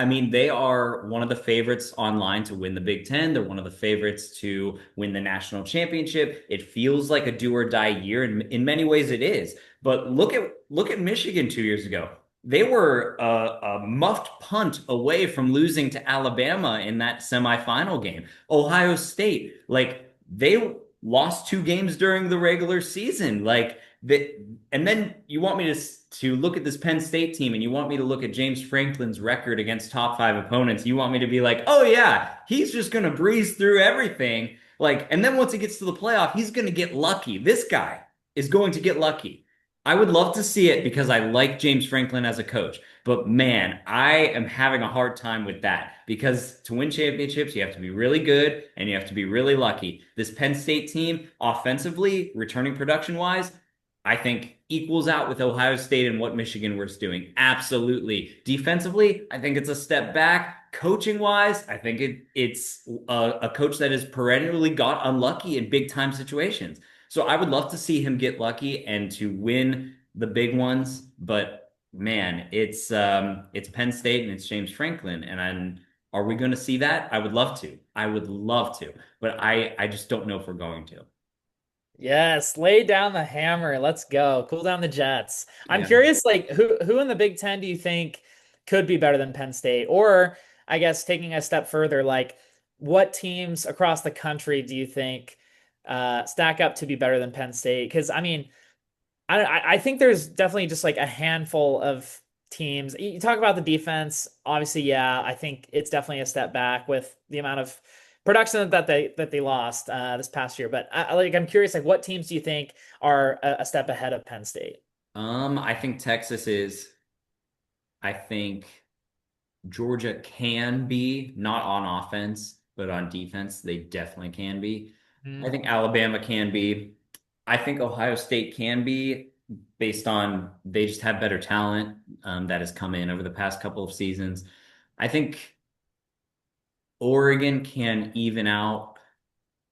Speaker 1: mean they are one of the favorites online to win the Big Ten. They're one of the favorites to win the national championship. It feels like a do or die year, and in many ways it is. But look at Michigan 2 years ago. They were a muffed punt away from losing to Alabama in that semifinal game. Ohio State, like they lost two games during the regular season. And then you want me to look at this Penn State team, and you want me to look at James Franklin's record against top five opponents. You want me to be like, oh yeah, he's just gonna breeze through everything. And then once he gets to the playoff, he's gonna get lucky. This guy is going to get lucky. I would love to see it because I like James Franklin as a coach. But man, I am having a hard time with that because to win championships, you have to be really good and you have to be really lucky. This Penn State team, offensively, returning production wise, I think equals out with Ohio State and what Michigan was doing. Absolutely. Defensively, I think it's a step back. Coaching wise, I think it's a coach that has perennially got unlucky in big time situations. So I would love to see him get lucky and to win the big ones, but man, it's Penn State and it's James Franklin, and are we going to see that? I would love to. I would love to, but I just don't know if we're going to.
Speaker 2: Yes, lay down the hammer. Let's go. Cool down the Jets. I'm
Speaker 1: Yeah.
Speaker 2: curious, like who in the Big Ten do you think could be better than Penn State? Or I guess taking a step further, like what teams across the country do you think stack up to be better than Penn State? Because I mean, I think there's definitely just like a handful of teams. You talk about the defense, obviously, yeah, I think it's definitely a step back with the amount of production that they lost this past year. But I'm curious, like what teams do you think are a step ahead of Penn State?
Speaker 1: I think Texas is. I think Georgia can be not on offense, but on defense, they definitely can be. I
Speaker 2: Mhm.
Speaker 1: think Alabama can be. I think Ohio State can be based on they just have better talent that has come in over the past couple of seasons. I think Oregon can even out.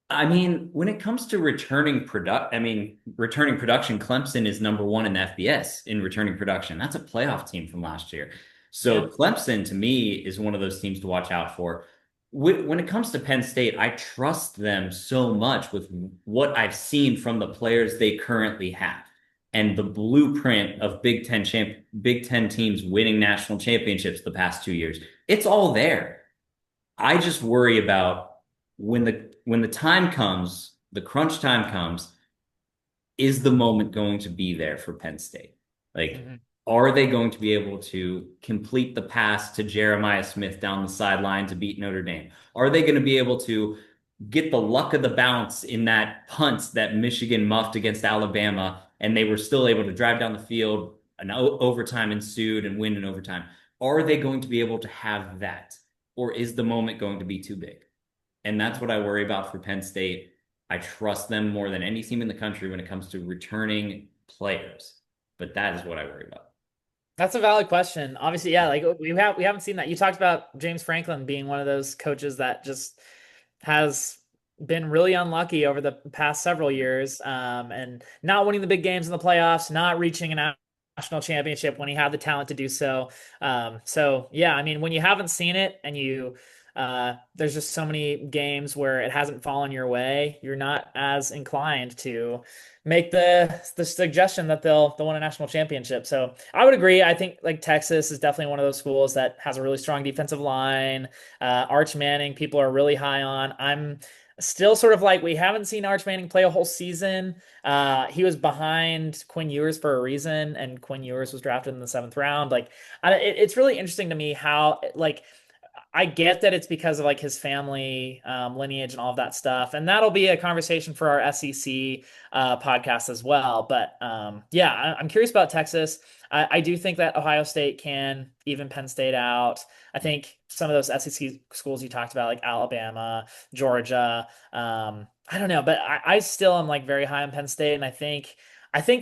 Speaker 1: I mean, when it comes to returning production, Clemson is number one in the FBS in returning production. That's a playoff team from last year. So
Speaker 2: Yeah.
Speaker 1: Clemson, to me, is one of those teams to watch out for. When it comes to Penn State, I trust them so much with what I've seen from the players they currently have and the blueprint of Big Ten teams winning national championships the past 2 years. It's all there. I just worry about when the time comes, the crunch time comes, is the moment going to be there for Penn State? Like,
Speaker 2: Mhm.
Speaker 1: are they going to be able to complete the pass to Jeremiah Smith down the sideline to beat Notre Dame? Are they going to be able to get the luck of the bounce in that punt that Michigan muffed against Alabama and they were still able to drive down the field? an overtime ensued and win in overtime. Are they going to be able to have that? Or is the moment going to be too big? And that's what I worry about for Penn State. I trust them more than any team in the country when it comes to returning players. But that is what I worry about.
Speaker 2: That's a valid question. Obviously, yeah, like we haven't seen that. You talked about James Franklin being one of those coaches that just has been really unlucky over the past several years, and not winning the big games in the playoffs, not reaching a national championship when he had the talent to do so. So yeah, I mean, when you haven't seen it and there's just so many games where it hasn't fallen your way, you're not as inclined to make the suggestion that they'll win a national championship. So I would agree. I think like Texas is definitely one of those schools that has a really strong defensive line. Arch Manning, people are really high on. I'm still sort of like we haven't seen Arch Manning play a whole season. He was behind Quinn Ewers for a reason, and Quinn Ewers was drafted in the seventh round. Like, it's really interesting to me how like I get that it's because of like his family lineage and all of that stuff, and that'll be a conversation for our SEC podcast as well. But yeah, I'm curious about Texas. I do think that Ohio State can even Penn State out. I think some of those SEC schools you talked about, like Alabama, Georgia, I don't know, but I still am like very high on Penn State, and I think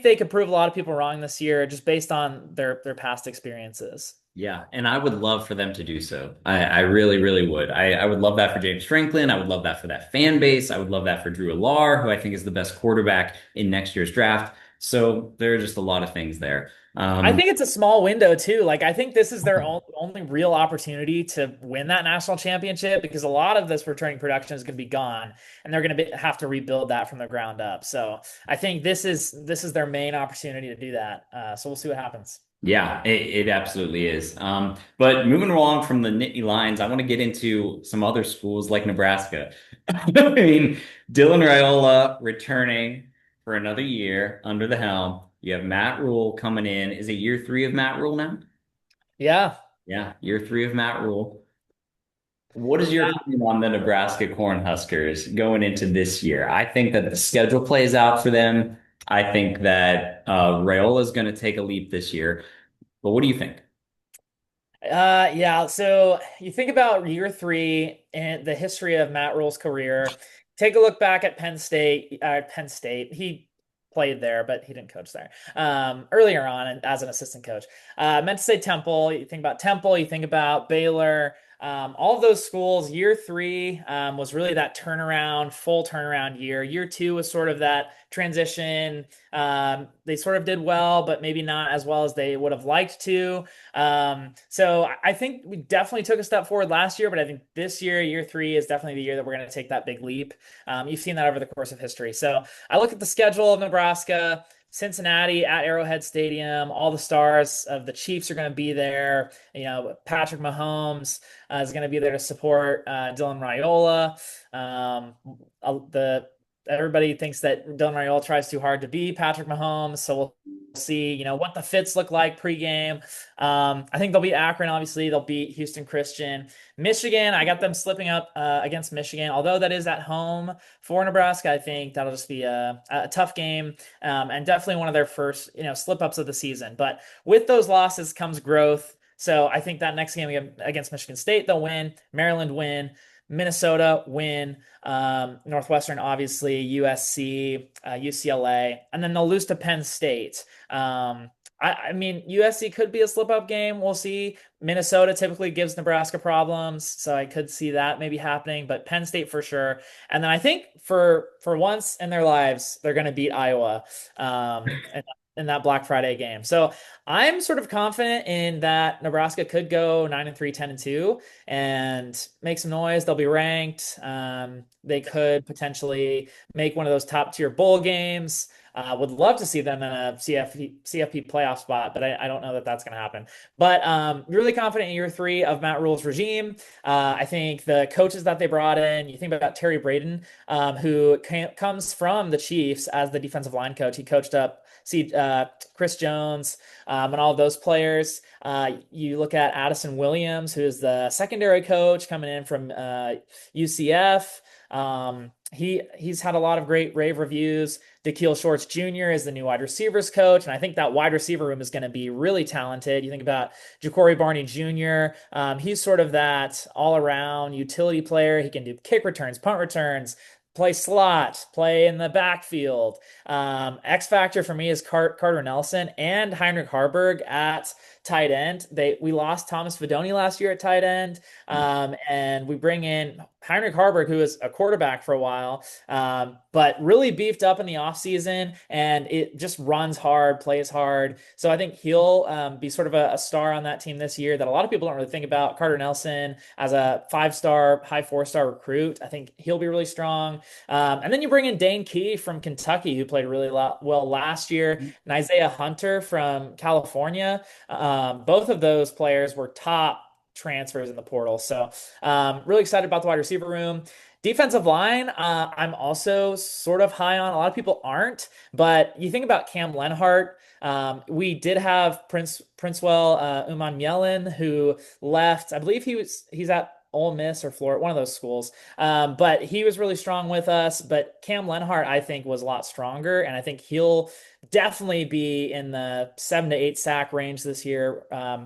Speaker 2: they could prove a lot of people wrong this year just based on their past experiences.
Speaker 1: Yeah, and I would love for them to do so. I really, really would. I would love that for James Franklin. I would love that for that fan base. I would love that for Drew Allar, who I think is the best quarterback in next year's draft. So there are just a lot of things there.
Speaker 2: I
Speaker 1: Um,
Speaker 2: think it's a small window too. Like I think this is their only real opportunity to win that national championship because a lot of this returning production is going to be gone, and they're going to have to rebuild that from the ground up. So I think this is their main opportunity to do that. So we'll see what happens.
Speaker 1: Yeah, it absolutely is. But moving along from the Nittany Lions, I want to get into some other schools like Nebraska. I mean, Dylan Raiola returning for another year under the helm. You have Matt Rule coming in. Is it year three of Matt Rule now?
Speaker 2: Yeah.
Speaker 1: Yeah, year three of Matt Rule. What is your opinion on the Nebraska Cornhuskers going into this year? I think that the schedule plays out for them. I think that Raiola is going to take a leap this year. But what do you think?
Speaker 2: Yeah. So you think about year three and the history of Matt Rule's career. Take a look back at Penn State. Penn State. He played there, but he didn't coach there. Earlier on as an assistant coach. Meant to say Temple. You think about Temple. You think about Baylor. All of those schools. Year three was really that turnaround, full turnaround year. Year two was sort of that transition. They sort of did well, but maybe not as well as they would have liked to. So I think we definitely took a step forward last year, but I think this year, year three, is definitely the year that we're going to take that big leap. You've seen that over the course of history. So I look at the schedule of Nebraska, Cincinnati at Arrowhead Stadium. All the stars of the Chiefs are going to be there. You know, Patrick Mahomes is going to be there to support Dylan Raiola. The Everybody thinks that Dylan Raiola tries too hard to be Patrick Mahomes, so we'll see, what the fits look like pregame. I think they'll beat Akron, obviously. They'll beat Houston Christian. Michigan, I got them slipping up against Michigan, although that is at home for Nebraska. I think that'll just be a tough game and definitely one of their first, slip ups of the season. But with those losses comes growth. So I think that next game against Michigan State, they'll win. Maryland win. Minnesota win. Northwestern, obviously, USC, UCLA, and then they'll lose to Penn State. I mean, USC could be a slip up game. We'll see. Minnesota typically gives Nebraska problems, so I could see that maybe happening, but Penn State for sure. And then I think for once in their lives, they're going to beat Iowa in that Black Friday game. So I'm sort of confident in that Nebraska could go 9-3, 10-2, and make some noise. They'll be ranked. They could potentially make one of those top tier bowl games. Would love to see them in a CFP playoff spot, but I don't know that that's going to happen. But really confident in year three of Matt Rule's regime. I think the coaches that they brought in, you think about Terry Braden, who comes from the Chiefs as the defensive line coach. He coached up Chris Jones and all of those players. You look at Addison Williams, who is the secondary coach coming in from UCF. he's had a lot of great rave reviews. Da'Keil Shorts Jr. is the new wide receivers coach, and I think that wide receiver room is going to be really talented. You think about Ja'Cory Barney Jr. He's sort of that all-around utility player. He can do kick returns, punt returns, play slot, play in the backfield. X factor for me is Carter Nelson and Heinrich Harburg at tight end. We lost Thomas Fidone last year at tight end, and we bring in Heinrich Harburg, who was a quarterback for a while, but really beefed up in the offseason, and it just runs hard, plays hard. So I think he'll be sort of a star on that team this year that a lot of people don't really think about. Carter Nelson as a 5-star, high 4-star recruit, I think he'll be really strong. And then you bring in Dane Key from Kentucky, who played really well last year, and Isaiah Hunter from California. Both of those players were top transfers in the portal. So really excited about the wide receiver room. Defensive line, I'm also sort of high on. A lot of people aren't, but you think about Cam Lenhart. We did have Princewell Uman Yellen, who left. I believe he's at Ole Miss or Florida, one of those schools. But he was really strong with us. But Cam Lenhart, I think, was a lot stronger, and I think he'll definitely be in the 7 to 8 sack range this year.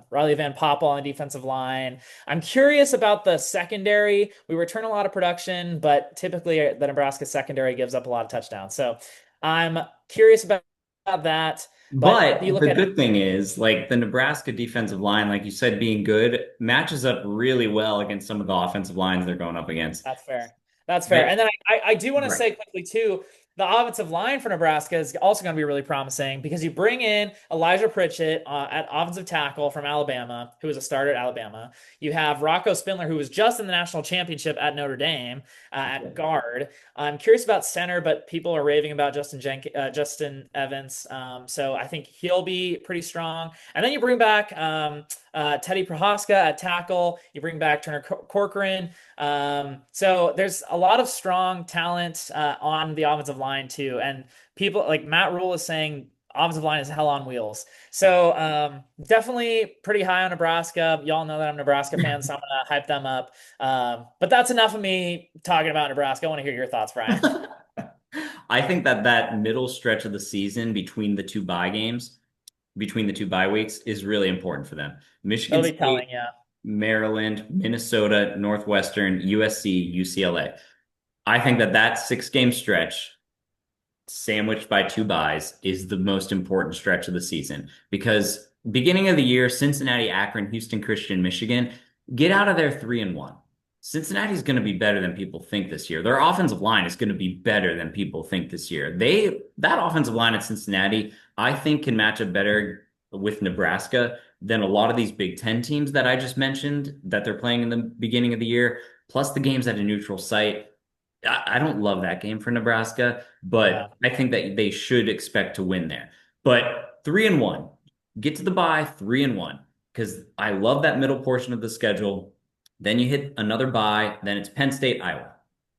Speaker 2: Riley Van Poppel on the defensive line. I'm curious about the secondary. We return a lot of production, but typically the Nebraska secondary gives up a lot of touchdowns. So I'm curious about that. But you
Speaker 1: But
Speaker 2: look
Speaker 1: the
Speaker 2: at
Speaker 1: good thing is, like the Nebraska defensive line, like you said, being good matches up really well against some of the offensive lines they're going up against.
Speaker 2: That's fair. That's fair.
Speaker 1: They,
Speaker 2: And then I do want to
Speaker 1: right.
Speaker 2: say quickly too, the offensive line for Nebraska is also going to be really promising because you bring in Elijah Pritchett at offensive tackle from Alabama, who was a starter at Alabama. You have Rocco Spindler, who was just in the national championship at Notre Dame at guard. I'm curious about center, but people are raving about Justin Evans. So I think he'll be pretty strong. And then you bring back Teddy Prohaska at tackle. You bring back Turner Corcoran. So there's a lot of strong talent on the offensive line too, and people like Matt Rule is saying offensive line is hell on wheels. So definitely pretty high on Nebraska. Y'all know that I'm a Nebraska fan, so I'm gonna hype them up. But that's enough of me talking about Nebraska. I want to hear your thoughts, Brian.
Speaker 1: I think that that middle stretch of the season between the two bye games, between the two bye weeks, is really important for them. Michigan
Speaker 2: It'll be
Speaker 1: State,
Speaker 2: telling, yeah.
Speaker 1: Maryland, Minnesota, Northwestern, USC, UCLA. I think that that 6 game stretch sandwiched by two byes is the most important stretch of the season because beginning of the year, Cincinnati, Akron, Houston, Christian, Michigan, get out of there 3-1. Cincinnati's going to be better than people think this year. Their offensive line is going to be better than people think this year. That offensive line at Cincinnati, I think can match up better with Nebraska than a lot of these Big Ten teams that I just mentioned that they're playing in the beginning of the year, plus the games at a neutral site. I don't love that game for Nebraska,
Speaker 2: Yeah.
Speaker 1: but I think that they should expect to win there. But 3-1, get to the bye 3-1 because I love that middle portion of the schedule. Then you hit another bye, then it's Penn State, Iowa.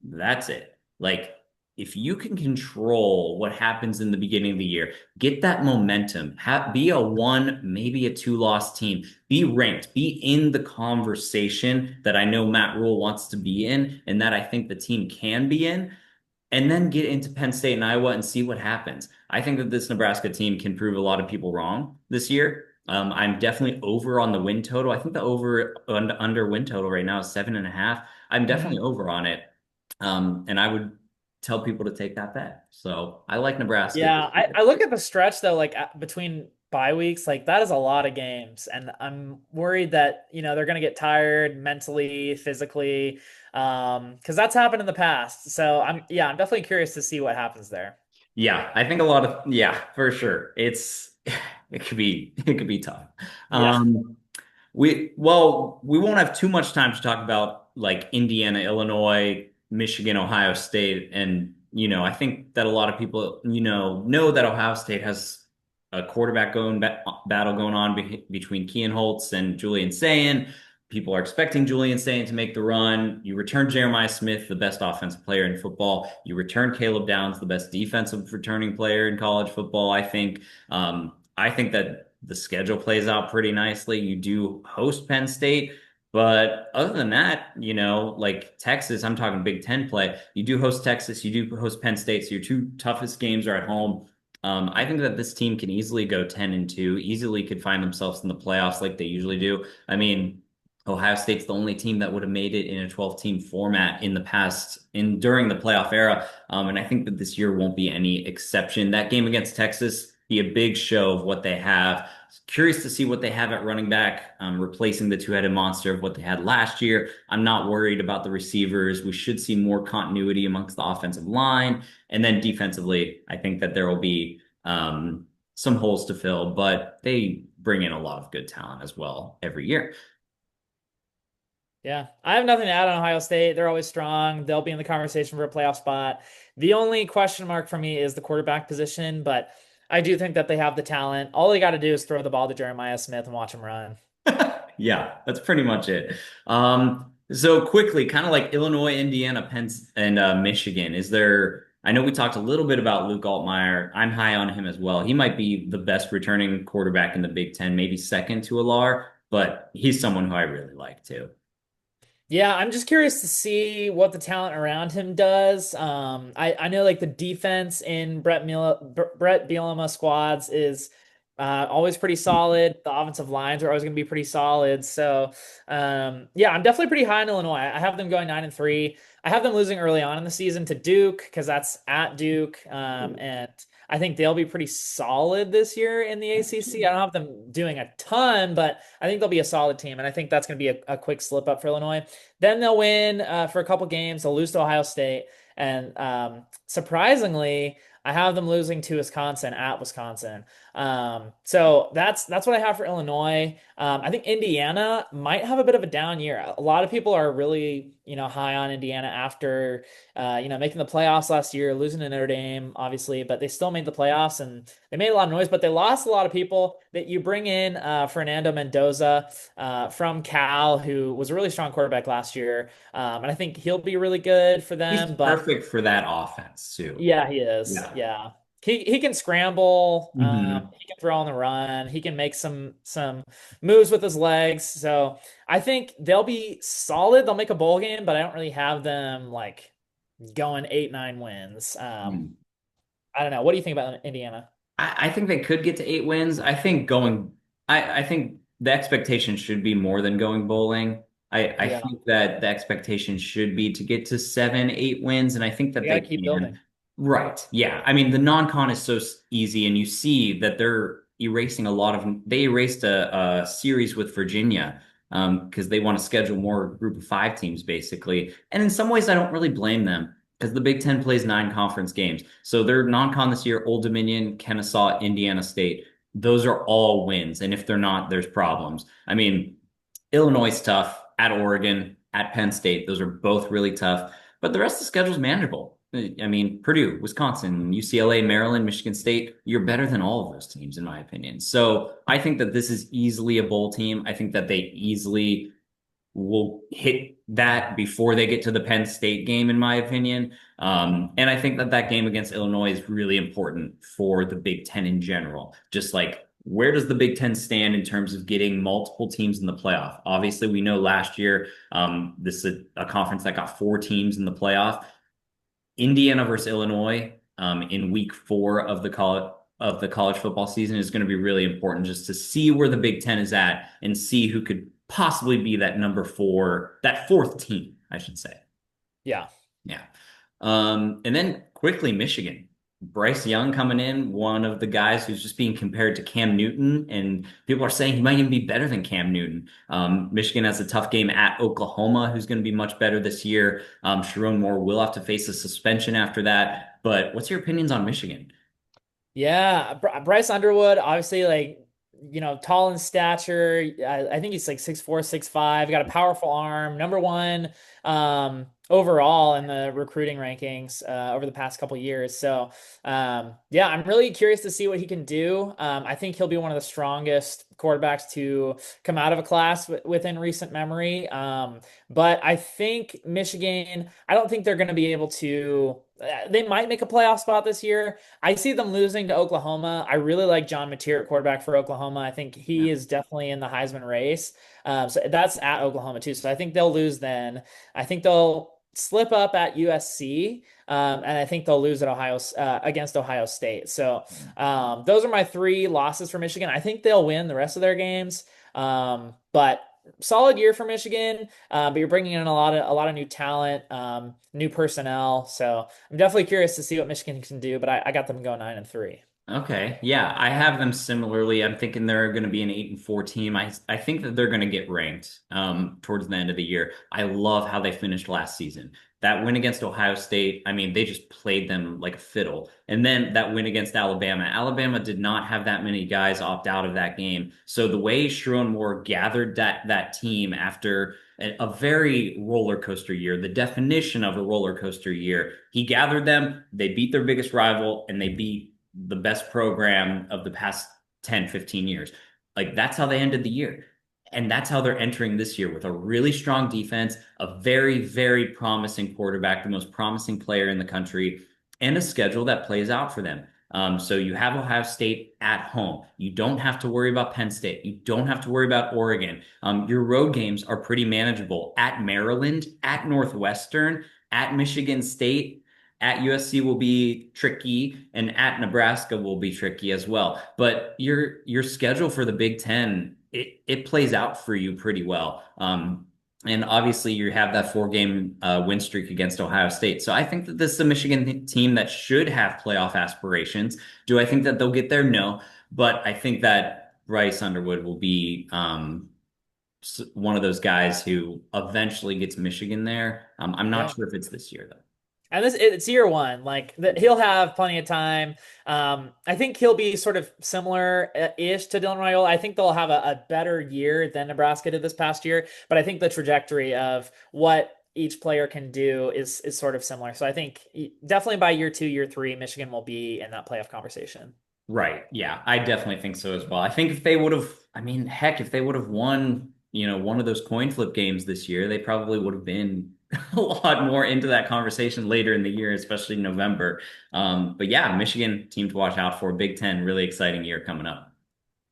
Speaker 1: That's it. Like if you can control what happens in the beginning of the year, get that momentum, be a one, maybe a two-loss team, be ranked, be in the conversation that I know Matt Rule wants to be in, and that I think the team can be in, and then get into Penn State and Iowa and see what happens. I think that this Nebraska team can prove a lot of people wrong this year. I'm definitely over on the win total. I think the over under win total right now is 7.5. I'm definitely
Speaker 2: Mhm.
Speaker 1: over on it. And I would tell people to take that bet. So I like Nebraska
Speaker 2: Yeah,
Speaker 1: this
Speaker 2: I
Speaker 1: year.
Speaker 2: look at the stretch though, like between bye weeks, like that is a lot of games, and I'm worried that they're gonna get tired mentally, physically, because that's happened in the past. So I'm definitely curious to see what happens there.
Speaker 1: Yeah, I think a lot of yeah, for sure. It could be tough.
Speaker 2: Yeah.
Speaker 1: Um, we won't have too much time to talk about like Indiana, Illinois, Michigan, Ohio State, and I think that a lot of people know that Ohio State has a quarterback battle going on between Kean Holtz and Julian Sayin. People are expecting Julian Sayin to make the run. You return Jeremiah Smith, the best offensive player in football. You return Caleb Downs, the best defensive returning player in college football, I think. I think that the schedule plays out pretty nicely. You do host Penn State. But other than that, like Texas, I'm talking Big Ten play. You do host Texas, you do host Penn State, so your two toughest games are at home. I think that this team can easily go 10-2, easily could find themselves in the playoffs like they usually do. I mean, Ohio State's the only team that would have made it in a 12-team format in the past, in during the playoff era. And I think that this year won't be any exception. That game against Texas be a big show of what they have. Curious to see what they have at running back, replacing the two-headed monster of what they had last year. I'm not worried about the receivers. We should see more continuity amongst the offensive line. And then defensively, I think that there will be some holes to fill, but they bring in a lot of good talent as well every year.
Speaker 2: Yeah, I have nothing to add on Ohio State. They're always strong. They'll be in the conversation for a playoff spot. The only question mark for me is the quarterback position, but I do think that they have the talent. All they got to do is throw the ball to Jeremiah Smith and watch him run.
Speaker 1: Yeah, that's pretty much it. So quickly, kind of like Illinois, Indiana, Penn, and Michigan, is there? I know we talked a little bit about Luke Altmaier. I'm high on him as well. He might be the best returning quarterback in the Big Ten, maybe second to Alar, but he's someone who I really like too.
Speaker 2: Yeah, I'm just curious to see what the talent around him does. I know like the defense in Brett Bielema squads is always pretty solid. The offensive lines are always going to be pretty solid. So, yeah, I'm definitely pretty high in Illinois. I have them going 9-3. I have them losing early on in the season to Duke because that's at Duke, and I think they'll be pretty solid this year in the ACC. I don't have them doing a ton, but I think they'll be a solid team, and I think that's going to be a quick slip up for Illinois. Then they'll win for a couple games. They'll lose to Ohio State, and surprisingly, I have them losing to Wisconsin at Wisconsin. So that's what I have for Illinois. I think Indiana might have a bit of a down year. A lot of people are really, high on Indiana after, making the playoffs last year, losing to Notre Dame, obviously, but they still made the playoffs and they made a lot of noise. But they lost a lot of people. That you bring in Fernando Mendoza from Cal, who was a really strong quarterback last year, and I think he'll be really good for
Speaker 1: He's
Speaker 2: them. But
Speaker 1: perfect for that offense too.
Speaker 2: yeah, he is.
Speaker 1: Yeah.
Speaker 2: Yeah. He can scramble,
Speaker 1: hmm
Speaker 2: he can throw on the run, he can make some moves with his legs. So I think they'll be solid. They'll make a bowl game, but I don't really have them like going 8-9 wins. I don't know. What do you think about Indiana?
Speaker 1: I think they could get to 8 wins. I think the expectation should be more than going bowling. I
Speaker 2: Yeah,
Speaker 1: think that the expectation should be to get to 7, 8 wins, and I think that
Speaker 2: they got
Speaker 1: they
Speaker 2: to keep
Speaker 1: can.
Speaker 2: building.
Speaker 1: Right. Yeah. I mean, the non-con is so easy, and you see that they're erasing a lot of. They erased a series with Virginia because they want to schedule more group of five teams, basically. And in some ways, I don't really blame them because the Big Ten plays 9 conference games. So they're non-con this year: Old Dominion, Kennesaw, Indiana State. Those are all wins, and if they're not, there's problems. I mean, Illinois is tough, at Oregon, at Penn State. Those are both really tough, but the rest of the schedule is manageable. I mean, Purdue, Wisconsin, UCLA, Maryland, Michigan State, you're better than all of those teams, in my opinion. So I think that this is easily a bowl team. I think that they easily will hit that before they get to the Penn State game, in my opinion. And I think that that game against Illinois is really important for the Big Ten in general. Just like, where does the Big Ten stand in terms of getting multiple teams in the playoff? Obviously, we know last year, this is a conference that got 4 teams in the playoff. Indiana versus Illinois in week 4 of the college football season is going to be really important just to see where the Big Ten is at and see who could possibly be that number 4, that fourth team, I should say.
Speaker 2: Yeah.
Speaker 1: Yeah. And then quickly, Michigan. Bryce Young coming in, one of the guys who's just being compared to Cam Newton, and people are saying he might even be better than Cam Newton. Michigan has a tough game at Oklahoma, who's going to be much better this year. Sharon Moore will have to face a suspension after that. But what's your opinions on Michigan?
Speaker 2: Yeah, Bryce Underwood, obviously, like, tall in stature. I think he's like 6'4", 6'5", got a powerful arm, number one overall in the recruiting rankings over the past couple years. So, yeah, I'm really curious to see what he can do. I think he'll be one of the strongest quarterbacks to come out of a class within recent memory. But I think Michigan, I don't think they're going to be able to They might make a playoff spot this year. I see them losing to Oklahoma. I really like John Mateer at quarterback for Oklahoma. I think
Speaker 1: Yeah.
Speaker 2: he is definitely in the Heisman race. So that's at Oklahoma too. So I think they'll lose then. I think they'll slip up at USC, and I think they'll lose at Ohio against Ohio State. So those are my three losses for Michigan. I think they'll win the rest of their games, but solid year for Michigan. But you're bringing in a lot of new talent, new personnel. So I'm definitely curious to see what Michigan can do. But I got them going 9-3.
Speaker 1: Okay. Yeah, I have them similarly. I'm thinking they're going to be an 8-4 team. I think that they're going to get ranked towards the end of the year. I love how they finished last season. That win against Ohio State, I mean, they just played them like a fiddle. And then that win against Alabama. Alabama did not have that many guys opt out of that game. So the way Sherrone Moore gathered that team after a very roller coaster year, the definition of a roller coaster year, he gathered them, they beat their biggest rival, and they beat the best program of the past 10, 15 years. Like that's how they ended the year. And that's how they're entering this year with a really strong defense, a very, very promising quarterback, the most promising player in the country, and a schedule that plays out for them. So you have Ohio State at home. You don't have to worry about Penn State. You don't have to worry about Oregon. Your road games are pretty manageable at Maryland, at Northwestern, at Michigan State, at USC will be tricky, and at Nebraska will be tricky as well. But your schedule for the Big Ten, it plays out for you pretty well. And obviously you have that 4 game win streak against Ohio State. So I think that this is a Michigan team that should have playoff aspirations. Do I think that they'll get there? No. But I think that Bryce Underwood will be one of those guys who eventually gets Michigan there. I'm not
Speaker 2: Yeah.
Speaker 1: sure if it's this year though.
Speaker 2: And it's year one. Like he'll have plenty of time. I think he'll be sort of similar-ish to Dylan Raiola. I think they'll have a better year than Nebraska did this past year. But I think the trajectory of what each player can do is sort of similar. So I think definitely by year two, year three, Michigan will be in that playoff conversation.
Speaker 1: Right. Yeah, I definitely think so as well. I think if they would have, I mean, heck, if they would have won, one of those coin flip games this year, they probably would have been a lot more into that conversation later in the year, especially November. But yeah, Michigan team to watch out for. Big Ten, really exciting year coming up.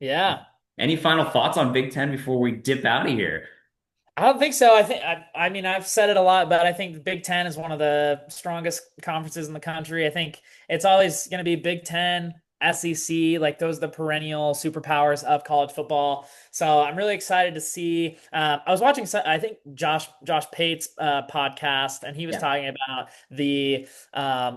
Speaker 2: Yeah.
Speaker 1: Any final thoughts on Big Ten before we dip out of here?
Speaker 2: I don't think so. I mean, I've said it a lot, but I think the Big Ten is one of the strongest conferences in the country. I think it's always going to be Big Ten, SEC, like those are the perennial superpowers of college football. So I'm really excited to see. I was watching, I think Josh Pate's podcast, and he was
Speaker 1: Yeah.
Speaker 2: talking about the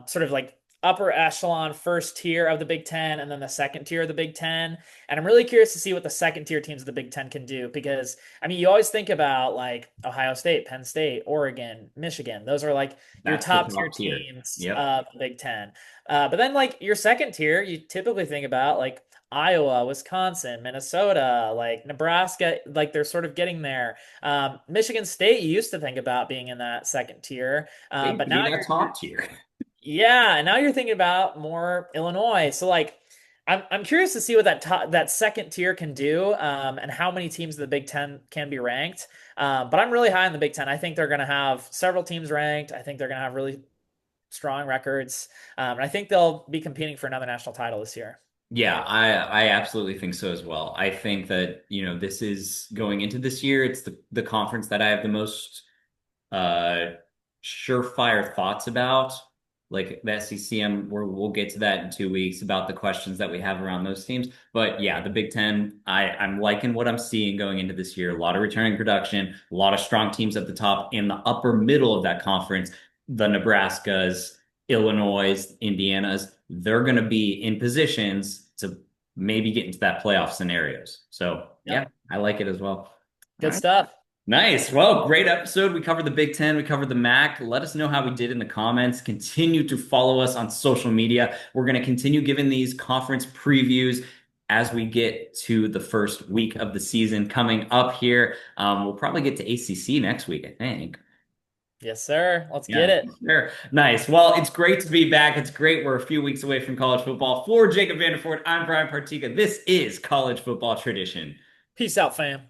Speaker 2: sort of like upper echelon first tier of the Big Ten and then the second tier of the Big Ten. And I'm really curious to see what the second tier teams of the Big Ten can do because I mean, you always think about like Ohio State, Penn State, Oregon, Michigan. Those are like your
Speaker 1: That's the
Speaker 2: top tier
Speaker 1: top tier.
Speaker 2: teams
Speaker 1: Yep.
Speaker 2: of the Big Ten. But then like your second tier, you typically think about like Iowa, Wisconsin, Minnesota, like Nebraska, like they're sort of getting there. Michigan State, you used to think about being in that second tier,
Speaker 1: They used
Speaker 2: but
Speaker 1: to
Speaker 2: now
Speaker 1: be that top tier.
Speaker 2: yeah, and now you're thinking about more Illinois. So like I'm curious to see what that second tier can do, and how many teams in the Big Ten can be ranked. But I'm really high in the Big Ten. I think they're going to have several teams ranked. I think they're going to have really strong records, and I think they'll be competing for another national title this year.
Speaker 1: Yeah, I absolutely think so as well. I think that, this is going into this year, it's the conference that I have the most uh surefire thoughts about. Like the SEC, we'll get to that in 2 weeks about the questions that we have around those teams. But yeah, the Big Ten, I'm liking what I'm seeing going into this year. A lot of returning production, a lot of strong teams at the top in the upper middle of that conference. The Nebraskas, Illinois, Indianas, they're going to be in positions to maybe get into that playoff scenarios. So yeah,
Speaker 2: Yep,
Speaker 1: I like it as well. All
Speaker 2: good
Speaker 1: right.
Speaker 2: stuff.
Speaker 1: Nice. Well, great episode. We covered the Big Ten, we covered the MAC. Let us know how we did in the comments. Continue to follow us on social media. We're going to continue giving these conference previews as we get to the first week of the season coming up here. We'll probably get to ACC next week, I think.
Speaker 2: Yes, sir. Let's get
Speaker 1: Yeah,
Speaker 2: it.
Speaker 1: sure. Nice. Well, it's great to be back. It's great. We're a few weeks away from college football. For Jacob Vanderford, I'm Bryan Partiga. This is College Football Tradition.
Speaker 2: Peace out, fam.